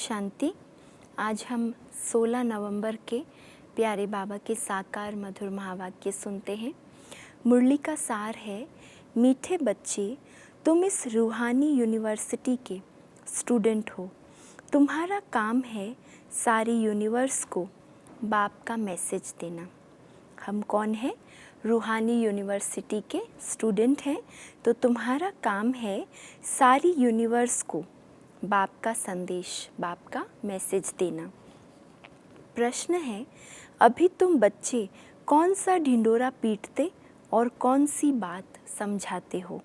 शांति। आज हम 16 नवंबर के प्यारे बाबा के साकार मधुर महावाक्य सुनते हैं। मुरली का सार है, मीठे बच्चे, तुम इस रूहानी यूनिवर्सिटी के स्टूडेंट हो। तुम्हारा काम है सारी यूनिवर्स को बाप का मैसेज देना। हम कौन है? रूहानी यूनिवर्सिटी के स्टूडेंट हैं। तो तुम्हारा काम है सारी यूनिवर्स को बाप का संदेश, बाप का मैसेज देना। प्रश्न है, अभी तुम बच्चे कौन सा ढिंडोरा पीटते और कौन सी बात समझाते हो?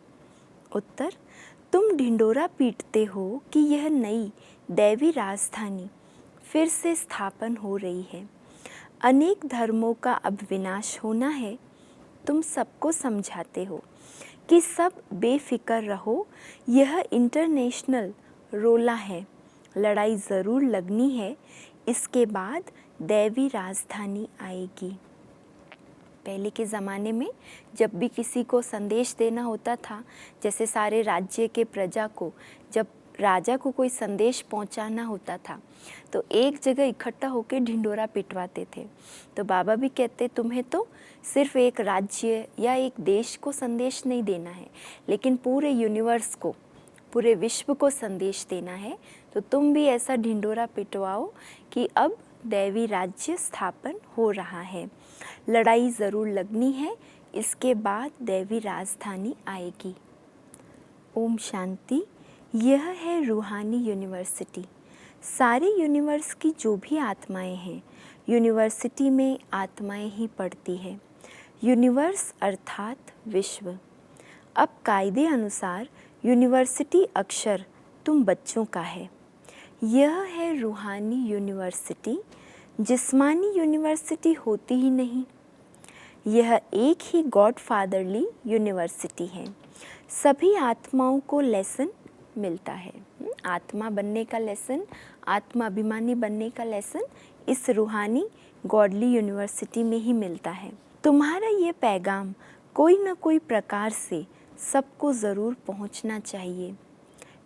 उत्तर, तुम ढिंडोरा पीटते हो कि यह नई दैवी राजधानी फिर से स्थापन हो रही है। अनेक धर्मों का अब विनाश होना है। तुम सबको समझाते हो कि सब बेफिक्र रहो, यह इंटरनेशनल रोला है, लड़ाई ज़रूर लगनी है, इसके बाद दैवी राजधानी आएगी। पहले के ज़माने में जब भी किसी को संदेश देना होता था, जैसे सारे राज्य के प्रजा को जब राजा को कोई संदेश पहुंचाना होता था तो एक जगह इकट्ठा होकर ढिंडोरा पिटवाते थे। तो बाबा भी कहते, तुम्हें तो सिर्फ एक राज्य या एक देश को संदेश नहीं देना है, लेकिन पूरे यूनिवर्स को, पूरे विश्व को संदेश देना है। तो तुम भी ऐसा ढिंडोरा पिटवाओ कि अब दैवी राज्य स्थापन हो रहा है, लड़ाई ज़रूर लगनी है, इसके बाद दैवी राजधानी आएगी। ओम शांति। यह है रूहानी यूनिवर्सिटी। सारे यूनिवर्स की जो भी आत्माएं हैं, यूनिवर्सिटी में आत्माएं ही पढ़ती है। यूनिवर्स अर्थात विश्व। अब कायदे अनुसार यूनिवर्सिटी अक्षर तुम बच्चों का है। यह है रूहानी यूनिवर्सिटी। जिस्मानी यूनिवर्सिटी होती ही नहीं। यह एक ही गॉड फादरली यूनिवर्सिटी है। सभी आत्माओं को लेसन मिलता है। आत्मा बनने का लेसन, आत्माभिमानी बनने का लेसन इस रूहानी गॉडली यूनिवर्सिटी में ही मिलता है। तुम्हारा ये पैगाम कोई न कोई प्रकार से सबको ज़रूर पहुंचना चाहिए।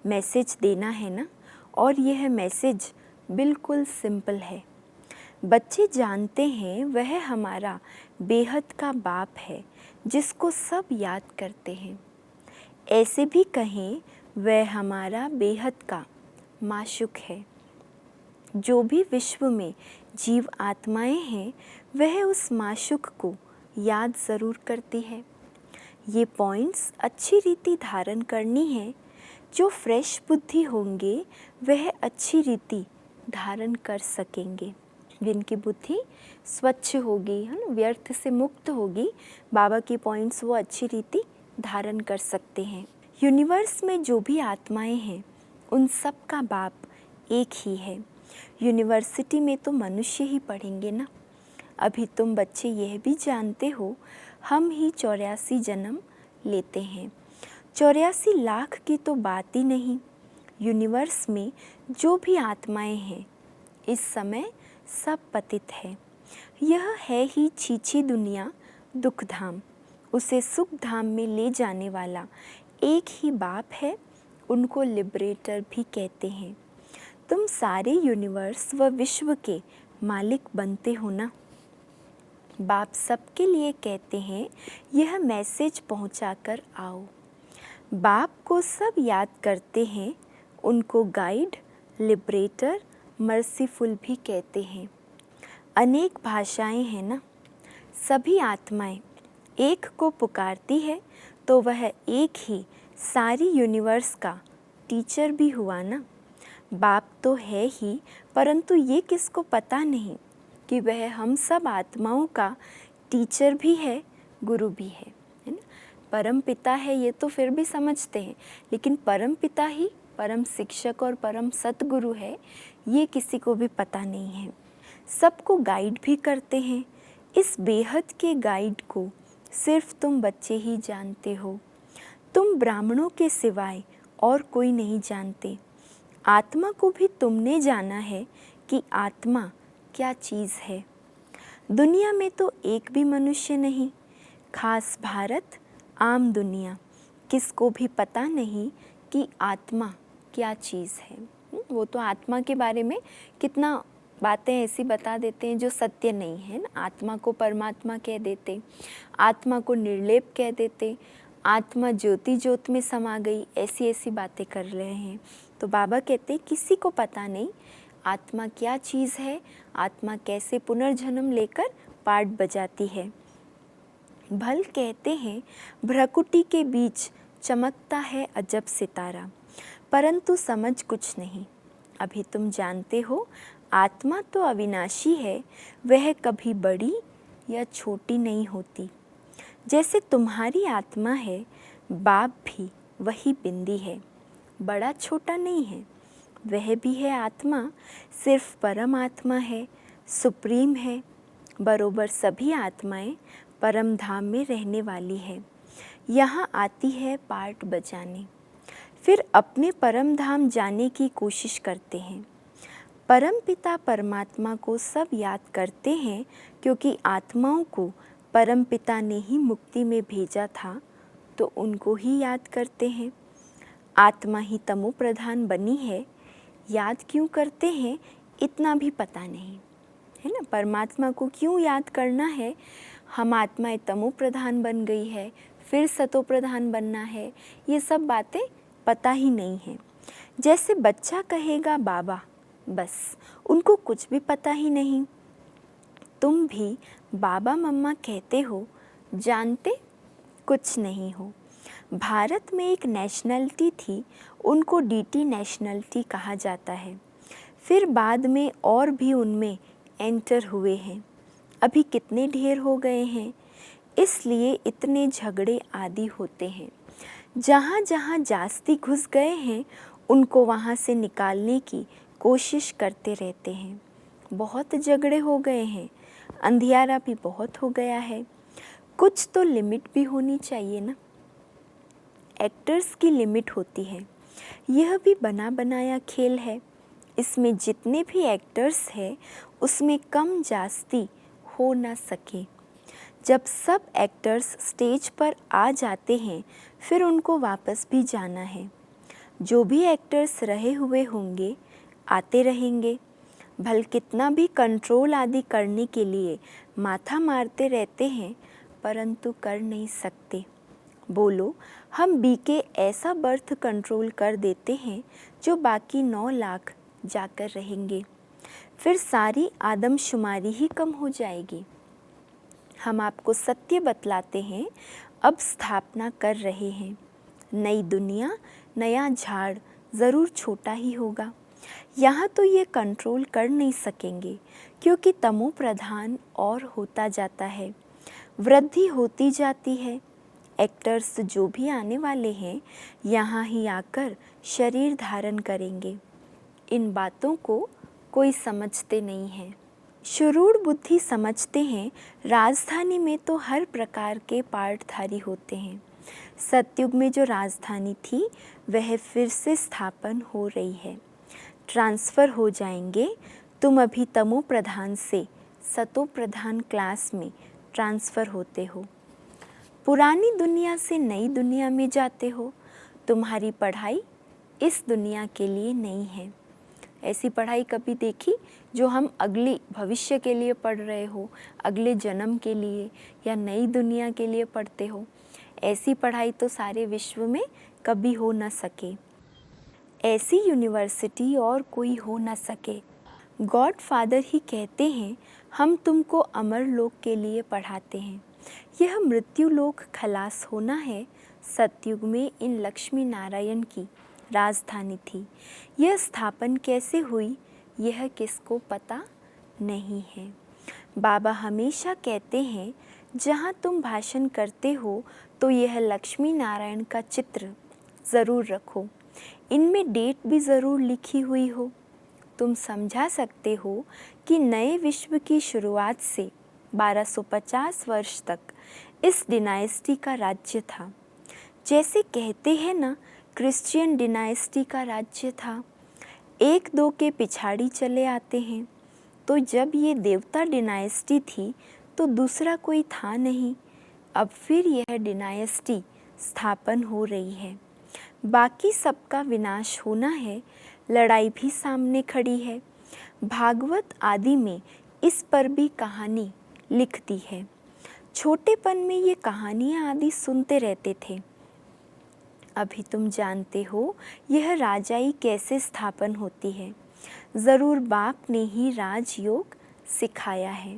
मैसेज देना है ना, और यह मैसेज बिल्कुल सिंपल है। बच्चे जानते हैं वह हमारा बेहद का बाप है जिसको सब याद करते हैं। ऐसे भी कहें वह हमारा बेहद का माशूक है। जो भी विश्व में जीव आत्माएं हैं वह उस माशूक को याद ज़रूर करती है। ये पॉइंट्स अच्छी रीति धारण करनी है। जो फ्रेश बुद्धि होंगे वह अच्छी रीति धारण कर सकेंगे। जिनकी बुद्धि स्वच्छ होगी, है ना, व्यर्थ से मुक्त होगी, बाबा की पॉइंट्स वो अच्छी रीति धारण कर सकते हैं। यूनिवर्स में जो भी आत्माएं हैं उन सब का बाप एक ही है। यूनिवर्सिटी में तो मनुष्य ही पढ़ेंगे ना। अभी तुम बच्चे यह भी जानते हो हम ही 84 जन्म लेते हैं। 84 लाख की तो बात ही नहीं। यूनिवर्स में जो भी आत्माएं हैं इस समय सब पतित है। यह है ही छीछी दुनिया दुख धाम। उसे सुख धाम में ले जाने वाला एक ही बाप है, उनको लिबरेटर भी कहते हैं। तुम सारे यूनिवर्स व विश्व के मालिक बनते हो ना। बाप सबके लिए कहते हैं यह मैसेज पहुंचाकर आओ। बाप को सब याद करते हैं, उनको गाइड, लिबरेटर, मर्सीफुल भी कहते हैं। अनेक भाषाएं हैं ना। सभी आत्माएं एक को पुकारती है तो वह एक ही सारी यूनिवर्स का टीचर भी हुआ ना। बाप तो है ही, परंतु ये किसको पता नहीं कि वह हम सब आत्माओं का टीचर भी है, गुरु भी है ना। परम पिता है ये तो फिर भी समझते हैं, लेकिन परम पिता ही परम शिक्षक और परम सतगुरु है ये किसी को भी पता नहीं है। सबको गाइड भी करते हैं। इस बेहद के गाइड को सिर्फ तुम बच्चे ही जानते हो। तुम ब्राह्मणों के सिवाय और कोई नहीं जानते। आत्मा को भी तुमने जाना है कि आत्मा क्या चीज़ है। दुनिया में तो एक भी मनुष्य नहीं, खास भारत, आम दुनिया, किसको भी पता नहीं कि आत्मा क्या चीज़ है। वो तो आत्मा के बारे में कितना बातें ऐसी बता देते हैं जो सत्य नहीं है ना। आत्मा को परमात्मा कह देते, आत्मा को निर्लेप कह देते, आत्मा ज्योति ज्योत में समा गई, ऐसी ऐसी बातें कर रहे हैं। तो बाबा कहते किसी को पता नहीं आत्मा क्या चीज़ है, आत्मा कैसे पुनर्जन्म लेकर पार्ट बजाती है। भल कहते हैं भ्रकुटी के बीच चमकता है अजब सितारा, परंतु समझ कुछ नहीं। अभी तुम जानते हो आत्मा तो अविनाशी है, वह कभी बड़ी या छोटी नहीं होती। जैसे तुम्हारी आत्मा है, बाप भी वही बिंदी है, बड़ा छोटा नहीं है। वह भी है आत्मा, सिर्फ परम आत्मा है, सुप्रीम है। बरोबर सभी आत्माएं परम धाम में रहने वाली है, यहाँ आती है पार्ट बजाने, फिर अपने परम धाम जाने की कोशिश करते हैं। परम पिता परमात्मा को सब याद करते हैं, क्योंकि आत्माओं को परम पिता ने ही मुक्ति में भेजा था, तो उनको ही याद करते हैं। आत्मा ही तमो प्रधान बनी है, याद क्यों करते हैं इतना भी पता नहीं है ना। परमात्मा को क्यों याद करना है, हम आत्माएं तमो प्रधान बन गई है, फिर सतो प्रधान बनना है, ये सब बातें पता ही नहीं है। जैसे बच्चा कहेगा बाबा, बस उनको कुछ भी पता ही नहीं। तुम भी बाबा मम्मा कहते हो, जानते कुछ नहीं हो। भारत में एक नेशनलिटी थी, उनको डीटी नेशनलिटी कहा जाता है। फिर बाद में और भी उनमें एंटर हुए हैं, अभी कितने ढेर हो गए हैं, इसलिए इतने झगड़े आदि होते हैं। जहाँ जहाँ जास्ती घुस गए हैं उनको वहाँ से निकालने की कोशिश करते रहते हैं। बहुत झगड़े हो गए हैं, अंधियारा भी बहुत हो गया है, कुछ तो लिमिट भी होनी चाहिए ना। एक्टर्स की लिमिट होती है, यह भी बना बनाया खेल है। इसमें जितने भी एक्टर्स हैं उसमें कम जास्ती हो ना सके। जब सब एक्टर्स स्टेज पर आ जाते हैं फिर उनको वापस भी जाना है। जो भी एक्टर्स रहे हुए होंगे आते रहेंगे। भल कितना भी कंट्रोल आदि करने के लिए माथा मारते रहते हैं, परंतु कर नहीं सकते। बोलो हम बीके ऐसा बर्थ कंट्रोल कर देते हैं जो बाकी 9 लाख जाकर रहेंगे, फिर सारी आदमशुमारी ही कम हो जाएगी। हम आपको सत्य बतलाते हैं, अब स्थापना कर रहे हैं। नई दुनिया, नया झाड़ ज़रूर छोटा ही होगा। यहाँ तो ये कंट्रोल कर नहीं सकेंगे, क्योंकि तमो प्रधान और होता जाता है, वृद्धि होती जाती है। एक्टर्स जो भी आने वाले हैं यहाँ ही आकर शरीर धारण करेंगे। इन बातों को कोई समझते नहीं है। शुरूर बुद्धि समझते हैं राजधानी में तो हर प्रकार के पार्टधारी होते हैं। सतयुग में जो राजधानी थी वह फिर से स्थापन हो रही है। ट्रांसफ़र हो जाएंगे। तुम अभी तमो प्रधान से सतो प्रधान क्लास में ट्रांसफ़र होते हो। पुरानी दुनिया से नई दुनिया में जाते हो। तुम्हारी पढ़ाई इस दुनिया के लिए नहीं है। ऐसी पढ़ाई कभी देखी जो हम अगली भविष्य के लिए पढ़ रहे हो, अगले जन्म के लिए या नई दुनिया के लिए पढ़ते हो? ऐसी पढ़ाई तो सारे विश्व में कभी हो न सके। ऐसी यूनिवर्सिटी और कोई हो न सके। गॉड फादर ही कहते हैं हम तुमको अमर लोक के लिए पढ़ाते हैं। यह मृत्यु लोक खलास होना है। सतयुग में इन लक्ष्मी नारायण की राजधानी थी। यह स्थापन कैसे हुई यह किसको पता नहीं है। बाबा हमेशा कहते हैं जहाँ तुम भाषण करते हो तो यह लक्ष्मी नारायण का चित्र ज़रूर रखो, इनमें डेट भी ज़रूर लिखी हुई हो। तुम समझा सकते हो कि नए विश्व की शुरुआत से 1250 वर्ष तक इस डिनाइस्टी का राज्य था। जैसे कहते हैं ना, क्रिश्चियन डिनाइस्टी का राज्य था। 1-2 के पिछाड़ी चले आते हैं। तो जब ये देवता डिनाइस्टी थी तो दूसरा कोई था नहीं। अब फिर यह डिनाइस्टी स्थापन हो रही है। बाकी सबका विनाश होना है, लड़ाई भी सामने खड़ी है। भागवत आदि में इस पर भी कहानी लिख दी है। छोटेपन में ये कहानियाँ आदि सुनते रहते थे। अभी तुम जानते हो यह राजाई कैसे स्थापन होती है। ज़रूर बाप ने ही राजयोग सिखाया है।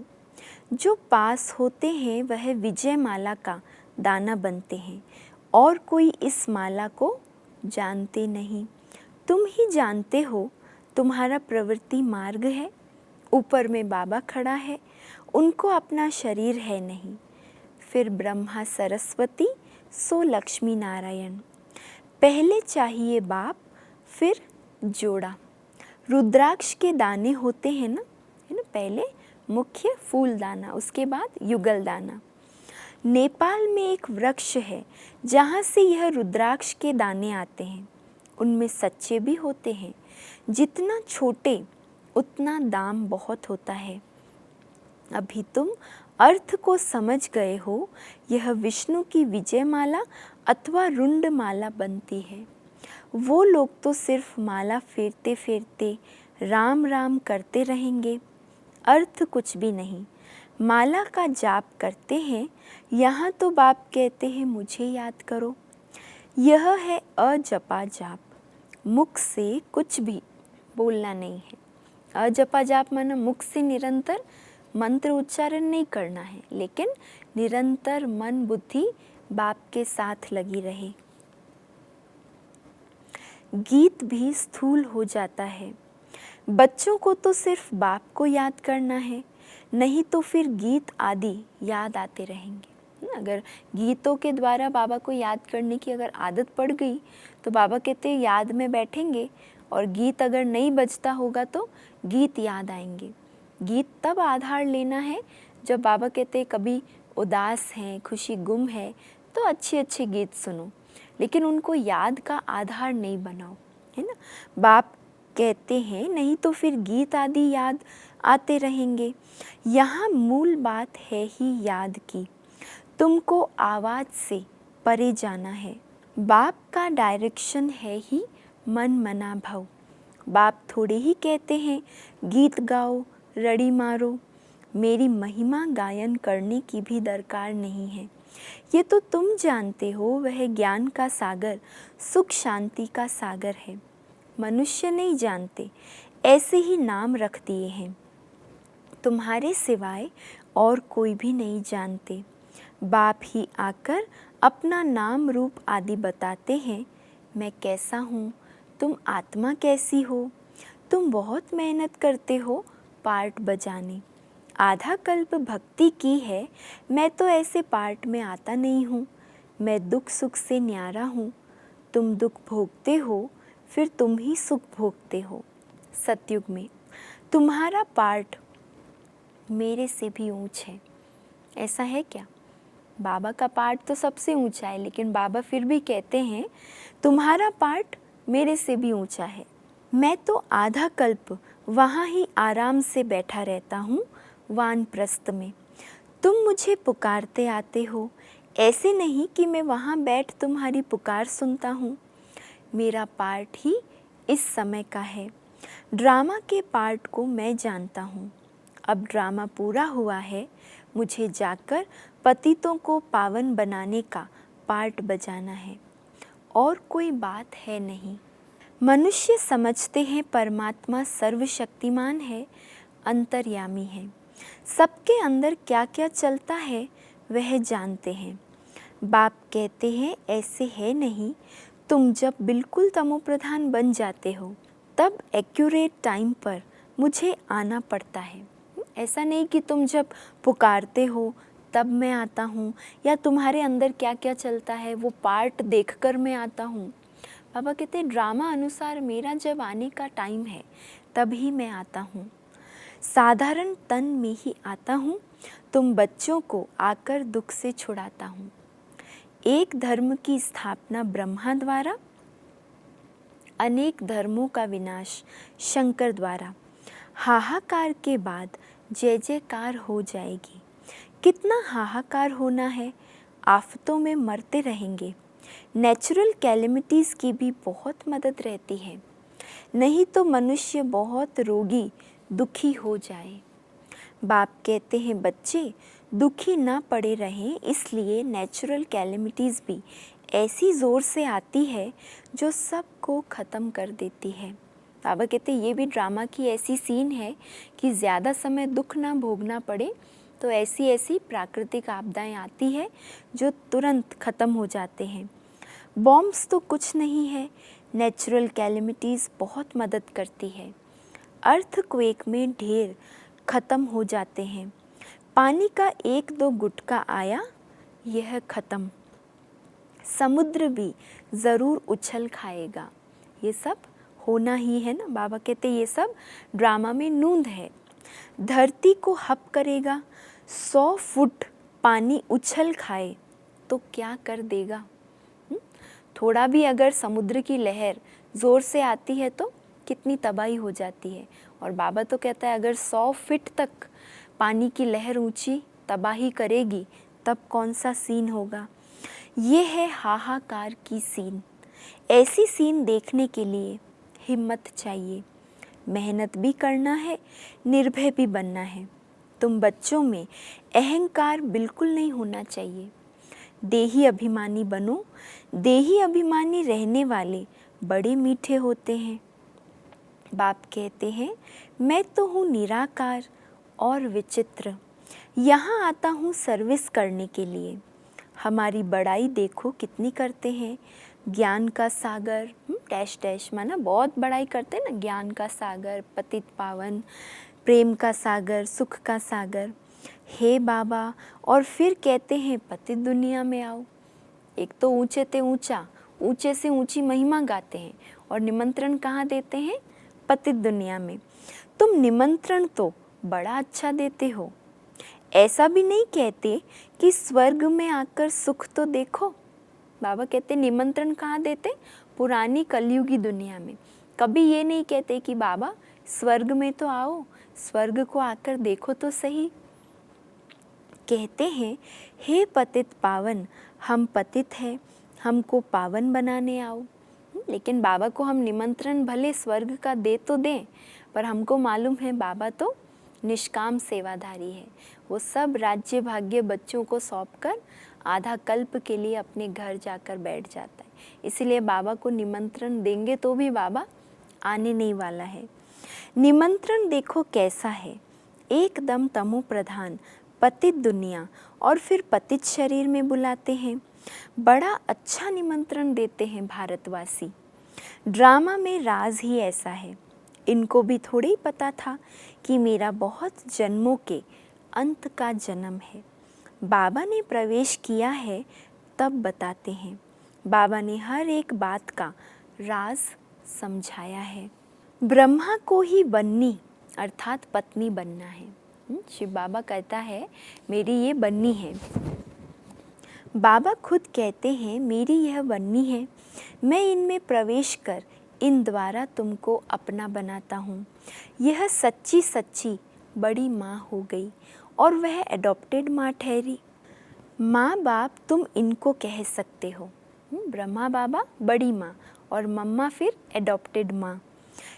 जो पास होते हैं वह विजय माला का दाना बनते हैं और कोई इस माला को जानते नहीं। तुम ही जानते हो तुम्हारा प्रवृत्ति मार्ग है। ऊपर में बाबा खड़ा है, उनको अपना शरीर है नहीं। फिर ब्रह्मा सरस्वती सो लक्ष्मी नारायण। पहले चाहिए बाप फिर जोड़ा। रुद्राक्ष के दाने होते हैं ना, है ना, पहले मुख्य फूल दाना, उसके बाद युगल दाना। नेपाल में एक वृक्ष है जहाँ से यह रुद्राक्ष के दाने आते हैं। उनमें सच्चे भी होते हैं। जितना छोटे उतना दाम बहुत होता है। अभी तुम अर्थ को समझ गए हो। यह विष्णु की विजय माला अथवा रुंड माला बनती है। वो लोग तो सिर्फ माला फेरते फेरते राम राम करते रहेंगे, अर्थ कुछ भी नहीं। माला का जाप करते हैं। यहाँ तो बाप कहते हैं मुझे याद करो। यह है अजपा जाप। मुख से कुछ भी बोलना नहीं है। अजपा जाप माना मुख से निरंतर मंत्र उच्चारण नहीं करना है, लेकिन निरंतर मन बुद्धि बाप के साथ लगी रहे। गीत भी स्थूल हो जाता है। बच्चों को तो सिर्फ बाप को याद करना है, नहीं तो फिर गीत आदि याद आते रहेंगे। अगर गीतों के द्वारा बाबा को याद करने की अगर आदत पड़ गई तो बाबा कहते हैं याद में बैठेंगे, और गीत अगर नहीं बजता होगा तो गीत याद आएंगे। गीत तब आधार लेना है जब बाबा कहते हैं कभी उदास हैं, खुशी गुम है, तो अच्छे अच्छे गीत सुनो, लेकिन उनको याद का आधार नहीं बनाओ, है ना। बाप कहते हैं नहीं तो फिर गीत आदि याद आते रहेंगे। यहाँ मूल बात है ही याद की। तुमको आवाज़ से परे जाना है। बाप का डायरेक्शन है ही मन मना भव। बाप थोड़े ही कहते हैं गीत गाओ, रड़ी मारो। मेरी महिमा गायन करने की भी दरकार नहीं है। ये तो तुम जानते हो वह ज्ञान का सागर, सुख शांति का सागर है। मनुष्य नहीं जानते, ऐसे ही नाम रख दिए हैं। तुम्हारे सिवाय और कोई भी नहीं जानते। बाप ही आकर अपना नाम रूप आदि बताते हैं। मैं कैसा हूँ, तुम आत्मा कैसी हो। तुम बहुत मेहनत करते हो पार्ट बजाने। आधा कल्प भक्ति की है, मैं तो ऐसे पार्ट में आता नहीं हूँ। मैं दुख सुख से न्यारा हूँ। तुम दुख भोगते हो, फिर तुम ही सुख भोगते हो। सतयुग में तुम्हारा पार्ट मेरे से भी ऊंच है। ऐसा है क्या? बाबा का पार्ट तो सबसे ऊंचा है, लेकिन बाबा फिर भी कहते हैं तुम्हारा पार्ट मेरे से भी ऊंचा है। मैं तो आधा कल्प वहाँ ही आराम से बैठा रहता हूँ, वानप्रस्थ में। तुम मुझे पुकारते आते हो, ऐसे नहीं कि मैं वहाँ बैठ तुम्हारी पुकार सुनता हूँ। मेरा पार्ट ही इस समय का है। ड्रामा के पार्ट को मैं जानता हूँ। अब ड्रामा पूरा हुआ है, मुझे जाकर पतितों को पावन बनाने का पार्ट बजाना है। और कोई बात है नहीं। मनुष्य समझते हैं परमात्मा सर्वशक्तिमान है, अंतर्यामी है। सबके अंदर क्या क्या चलता है वह जानते हैं। बाप कहते हैं ऐसे है नहीं। तुम जब बिल्कुल तमोप्रधान बन जाते हो तब एक्यूरेट टाइम पर मुझे आना पड़ता है। ऐसा नहीं कि तुम जब पुकारते हो तब मैं आता हूँ, या तुम्हारे अंदर क्या क्या चलता है वो पार्ट देखकर मैं आता हूँ। बाबा कहते हैं ड्रामा अनुसार मेरा जब आने का टाइम है तभी मैं आता हूँ। साधारण तन में ही आता हूँ। तुम बच्चों को आकर दुख से छुड़ाता हूँ। एक धर्म की स्थापना ब्रह्मा द्वारा, अनेक धर्मों का विनाश शंकर द्वारा। हाहाकार के बाद जय जयकार हो जाएगी। कितना हाहाकार होना है, आफतों में मरते रहेंगे। नेचुरल कैलेमिटीज़ की भी बहुत मदद रहती है। नहीं तो मनुष्य बहुत रोगी दुखी हो जाए। बाप कहते हैं बच्चे दुखी ना पड़े रहें, इसलिए नेचुरल कैलेमिटीज़ भी ऐसी ज़ोर से आती है जो सबको ख़त्म कर देती है। बाबा कहते ये भी ड्रामा की ऐसी सीन है कि ज़्यादा समय दुख ना भोगना पड़े, तो ऐसी ऐसी प्राकृतिक आपदाएं आती है जो तुरंत ख़त्म हो जाते हैं। बॉम्ब्स तो कुछ नहीं है, नेचुरल कैलेमिटीज़ बहुत मदद करती है। अर्थक्वेक में ढेर ख़त्म हो जाते हैं। पानी का एक दो गुटका आया, यह ख़त्म। समुद्र भी ज़रूर उछल खाएगा। ये सब होना ही है ना। बाबा कहते ये सब ड्रामा में नूंद है। धरती को हप करेगा, 100 फुट पानी उछल खाए तो क्या कर देगा। थोड़ा भी अगर समुद्र की लहर ज़ोर से आती है तो कितनी तबाही हो जाती है। और बाबा तो कहता है अगर 100 फीट तक पानी की लहर ऊंची तबाही करेगी तब कौन सा सीन होगा। ये है हाहाकार की सीन। ऐसी सीन देखने के लिए हिम्मत चाहिए, मेहनत भी करना है, निर्भय भी बनना है। तुम बच्चों में अहंकार बिल्कुल नहीं होना चाहिए। देही अभिमानी बनो। देही अभिमानी रहने वाले बड़े मीठे होते हैं। बाप कहते हैं मैं तो हूँ निराकार और विचित्र, यहाँ आता हूँ सर्विस करने के लिए। हमारी बड़ाई देखो कितनी करते हैं। ज्ञान का सागर डैश डैश माना बहुत बड़ाई करते हैं ना। ज्ञान का सागर, पतित पावन, प्रेम का सागर, सुख का सागर। हे बाबा, और फिर कहते हैं पतित दुनिया में आओ। एक तो ऊंचे ते ऊंचा, ऊंचे से ऊंची महिमा गाते हैं और निमंत्रण कहाँ देते हैं? पतित दुनिया में। तुम निमंत्रण तो बड़ा अच्छा देते हो। ऐसा भी नहीं कहते कि स्वर्ग में आकर सुख तो देखो। बाबा कहते निमंत्रण कहाँ देते? पुरानी कलयुगी दुनिया में। कभी ये नहीं कहते कि बाबा स्वर्ग में तो आओ, स्वर्ग को आकर देखो तो सही। कहते हैं हे पतित पावन, हम पतित हैं, हमको पावन बनाने आओ। लेकिन बाबा को हम निमंत्रण भले स्वर्ग का दे तो दें, पर हमको मालूम है बाबा तो निष्काम सेवाधारी है। वो सब राज्य भाग्य बच्चों को सौंपकर आधा कल्प के लिए अपने घर जाकर बैठ जाता है। इसीलिए बाबा को निमंत्रण देंगे तो भी बाबा आने नहीं वाला है। निमंत्रण देखो कैसा है, एकदम तमो प्रधान पतित दुनिया और फिर पतित शरीर में बुलाते हैं। बड़ा अच्छा निमंत्रण देते हैं भारतवासी। ड्रामा में राज ही ऐसा है। इनको भी थोड़ी ही पता था कि मेरा बहुत जन्मों के अंत का जन्म है। बाबा ने प्रवेश किया है तब बताते हैं। बाबा ने हर एक बात का राज समझाया है। ब्रह्मा को ही बन्नी अर्थात पत्नी बनना है। शिव बाबा कहता है मेरी ये बन्नी है। बाबा खुद कहते हैं मेरी यह बन्नी है, मैं इनमें प्रवेश कर इन द्वारा तुमको अपना बनाता हूँ। यह सच्ची सच्ची बड़ी माँ हो गई और वह एडॉप्टेड माँ ठहरी। माँ बाप तुम इनको कह सकते हो। ब्रह्मा बाबा बड़ी माँ और मम्मा फिर एडॉप्टेड माँ।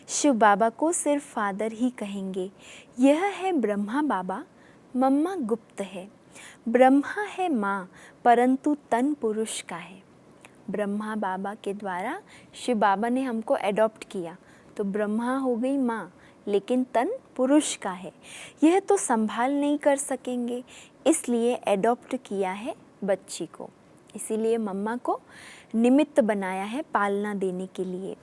शिव बाबा को सिर्फ फादर ही कहेंगे। यह है ब्रह्मा बाबा, मम्मा गुप्त है। ब्रह्मा है माँ परंतु तन पुरुष का है। ब्रह्मा बाबा के द्वारा शिव बाबा ने हमको एडॉप्ट किया, तो ब्रह्मा हो गई माँ, लेकिन तन पुरुष का है। यह तो संभाल नहीं कर सकेंगे, इसलिए एडॉप्ट किया है बच्ची को। इसीलिए मम्मा को निमित्त बनाया है पालना देने के लिए।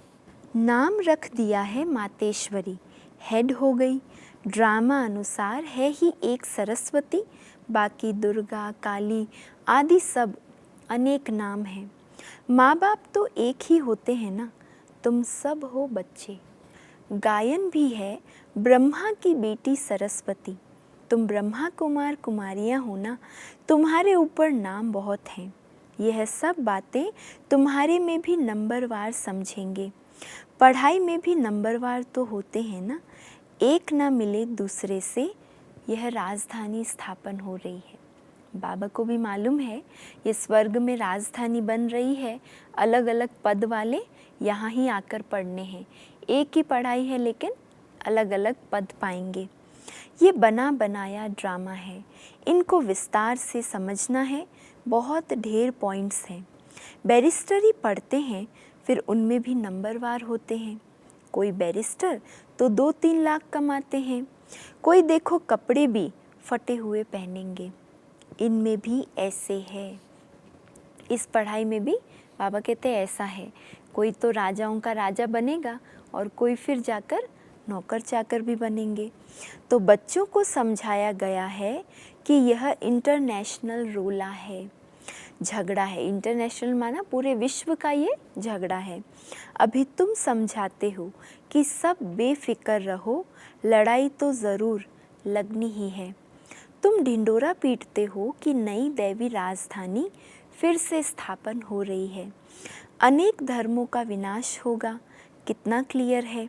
नाम रख दिया है मातेश्वरी, हेड हो गई। ड्रामा अनुसार है ही एक सरस्वती, बाकी दुर्गा, काली आदि सब अनेक नाम हैं। माँ बाप तो एक ही होते हैं ना, तुम सब हो बच्चे। गायन भी है ब्रह्मा की बेटी सरस्वती। तुम ब्रह्मा कुमार कुमारियाँ हो ना, तुम्हारे ऊपर नाम बहुत हैं। यह सब बातें तुम्हारे में भी नंबरवार समझेंगे। पढ़ाई में भी नंबरवार तो होते हैं ना, एक ना मिले दूसरे से यह राजधानी स्थापन हो रही है। बाबा को भी मालूम है ये स्वर्ग में राजधानी बन रही है, अलग अलग पद वाले यहाँ ही आकर पढ़ने हैं। एक ही पढ़ाई है लेकिन अलग अलग पद पाएंगे। ये बना बनाया ड्रामा है, इनको विस्तार से समझना है, बहुत ढेर पॉइंट्स हैं। बैरिस्टरी पढ़ते हैं फिर उनमें भी नंबरवार होते हैं। कोई बैरिस्टर तो 2-3 लाख कमाते हैं, कोई देखो कपड़े भी फटे हुए पहनेंगे। इनमें भी ऐसे है, इस पढ़ाई में भी बाबा कहते हैं ऐसा है। कोई तो राजाओं का राजा बनेगा और कोई फिर जाकर नौकर चाकर भी बनेंगे। तो बच्चों को समझाया गया है कि यह इंटरनेशनल रोला है, झगड़ा है। इंटरनेशनल माना पूरे विश्व का ये झगड़ा है। अभी तुम समझाते हो कि सब बेफिक्र रहो, लड़ाई तो ज़रूर लगनी ही है। तुम ढिंडोरा पीटते हो कि नई दैवी राजधानी फिर से स्थापन हो रही है, अनेक धर्मों का विनाश होगा। कितना क्लियर है,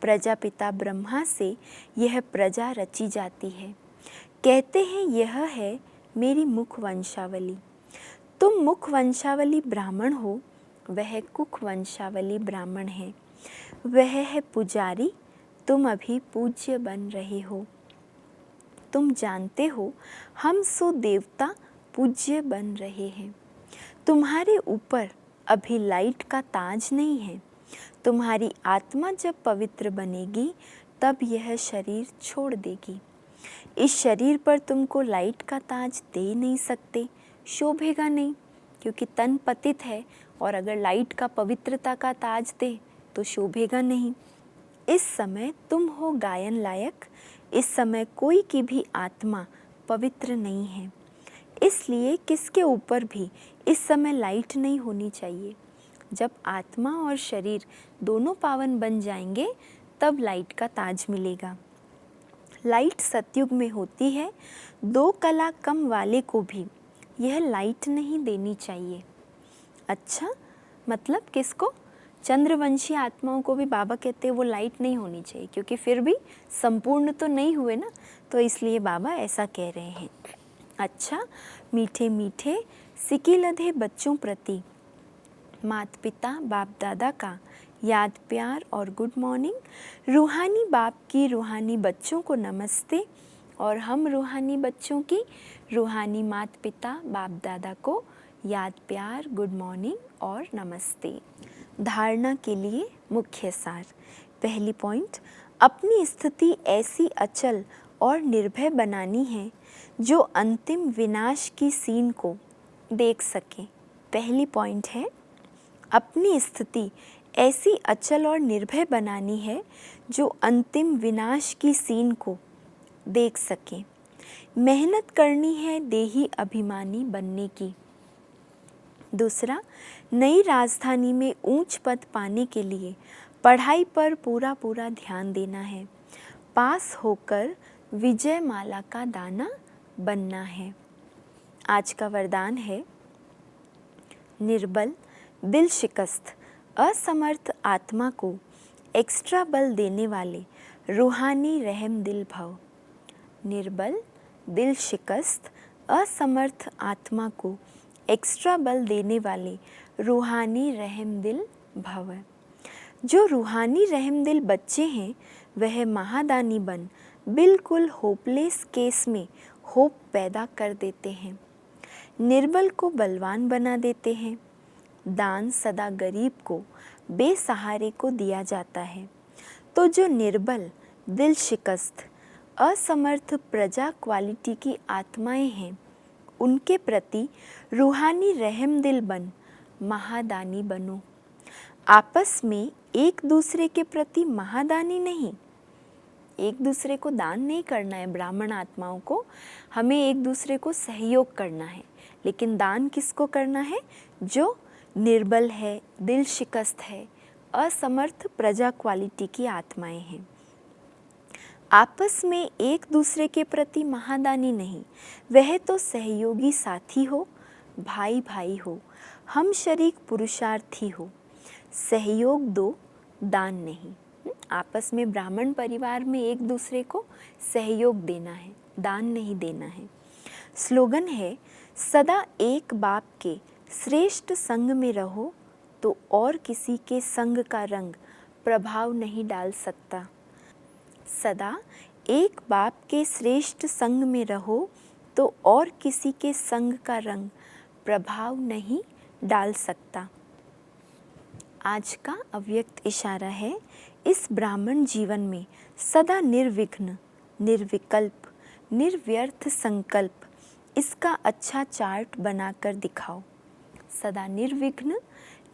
प्रजापिता ब्रह्मा से यह प्रजा रची जाती है। कहते हैं यह है मेरी मुख वंशावली। तुम मुख वंशावली ब्राह्मण हो, वह कुख वंशावली ब्राह्मण है। वह है पुजारी, तुम अभी पूज्य बन रहे हो। तुम जानते हो हम सो देवता पूज्य बन रहे हैं। तुम्हारे ऊपर अभी लाइट का ताज नहीं है। तुम्हारी आत्मा जब पवित्र बनेगी तब यह शरीर छोड़ देगी। इस शरीर पर तुमको लाइट का ताज दे नहीं सकते, शोभेगा नहीं, क्योंकि तन पतित है। और अगर लाइट का पवित्रता का ताज दे तो शोभेगा नहीं। इस समय तुम हो गायन लायक, इस समय कोई की भी आत्मा पवित्र नहीं है, इसलिए किसके ऊपर भी इस समय लाइट नहीं होनी चाहिए। जब आत्मा और शरीर दोनों पावन बन जाएंगे तब लाइट का ताज मिलेगा। लाइट सतयुग में होती है, 2 कला कम वाले को भी यह लाइट नहीं देनी चाहिए। अच्छा, मतलब किसको? चंद्रवंशी आत्माओं को भी बाबा कहते हैं वो लाइट नहीं होनी चाहिए, क्योंकि फिर भी संपूर्ण तो नहीं हुए ना, तो इसलिए बाबा ऐसा कह रहे हैं। अच्छा, मीठे मीठे सिकी लधे बच्चों प्रति माता पिता बाप दादा का याद प्यार और गुड मॉर्निंग। रूहानी बाप की रूहानी बच्चों को नमस्ते, और हम रूहानी बच्चों की रूहानी माता पिता बाप दादा को याद प्यार गुड मॉर्निंग और नमस्ते। धारणा के लिए मुख्य सार। पहली पॉइंट, अपनी स्थिति ऐसी अचल और निर्भय बनानी है जो अंतिम विनाश की सीन को देख सके। पहली पॉइंट है, अपनी स्थिति ऐसी अचल और निर्भय बनानी है जो अंतिम विनाश की सीन को देख सके। मेहनत करनी है देही अभिमानी बनने की। दूसरा, नई राजधानी में ऊंच पद पाने के लिए पढ़ाई पर पूरा पूरा ध्यान देना है। पास होकर विजय माला का दाना बनना है। आज का वरदान है, निर्बल, दिल शिकस्त, असमर्थ आत्मा को एक्स्ट्रा बल देने वाले रूहानी रहम दिल भव। निर्बल, दिल शिकस्त, असमर्थ आत्मा को एक्स्ट्रा बल देने वाले रूहानी रहम दिल भव। जो रूहानी रहम दिल बच्चे हैं वह महादानी बन बिल्कुल होपलेस केस में होप पैदा कर देते हैं। निर्बल को बलवान बना देते हैं। दान सदा गरीब को, बेसहारे को दिया जाता है। तो जो निर्बल, दिल शिकस्त, असमर्थ प्रजा क्वालिटी की आत्माएं हैं, उनके प्रति रूहानी रहम दिल बन महादानी बनो। आपस में एक दूसरे के प्रति महादानी नहीं, एक दूसरे को दान नहीं करना है। ब्राह्मण आत्माओं को हमें एक दूसरे को सहयोग करना है, लेकिन दान किसको करना है? जो निर्बल है, दिल शिकस्त है, असमर्थ प्रजा क्वालिटी की आत्माएं हैं। आपस में एक दूसरे के प्रति महादानी नहीं, वह तो सहयोगी साथी हो, भाई भाई हो, हम शरीक पुरुषार्थी हो। सहयोग दो, दान नहीं। आपस में ब्राह्मण परिवार में एक दूसरे को सहयोग देना है, दान नहीं देना है। स्लोगन है, सदा एक बाप के श्रेष्ठ संग में रहो तो और किसी के संग का रंग प्रभाव नहीं डाल सकता। सदा एक बाप के श्रेष्ठ संग में रहो तो और किसी के संग का रंग प्रभाव नहीं डाल सकता। आज का अव्यक्त इशारा है, इस ब्राह्मण जीवन में सदा निर्विघ्न, निर्विकल्प, निर्व्यर्थ संकल्प इसका अच्छा चार्ट बनाकर दिखाओ। सदा निर्विघ्न,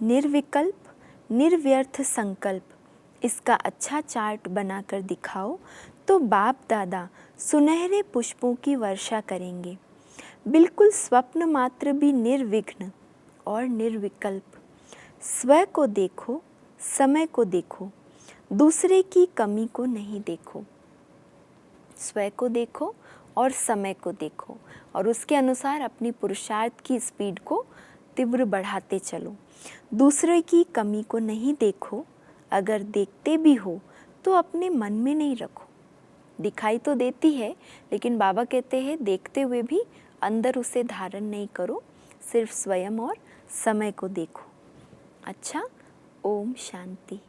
निर्विकल्प, निर्व्यर्थ संकल्प इसका अच्छा चार्ट बनाकर दिखाओ तो बाप दादा सुनहरे पुष्पों की वर्षा करेंगे। बिल्कुल स्वप्न मात्र भी निर्विघ्न और निर्विकल्प। स्व को देखो, समय को देखो, दूसरे की कमी को नहीं देखो। स्व को देखो और समय को देखो और उसके अनुसार अपनी पुरुषार्थ की स्पीड को तीव्र बढ़ाते चलो। दूसरे की कमी को नहीं देखो, अगर देखते भी हो तो अपने मन में नहीं रखो। दिखाई तो देती है, लेकिन बाबा कहते हैं देखते हुए भी अंदर उसे धारण नहीं करो, सिर्फ स्वयं और समय को देखो। अच्छा, ओम शांति।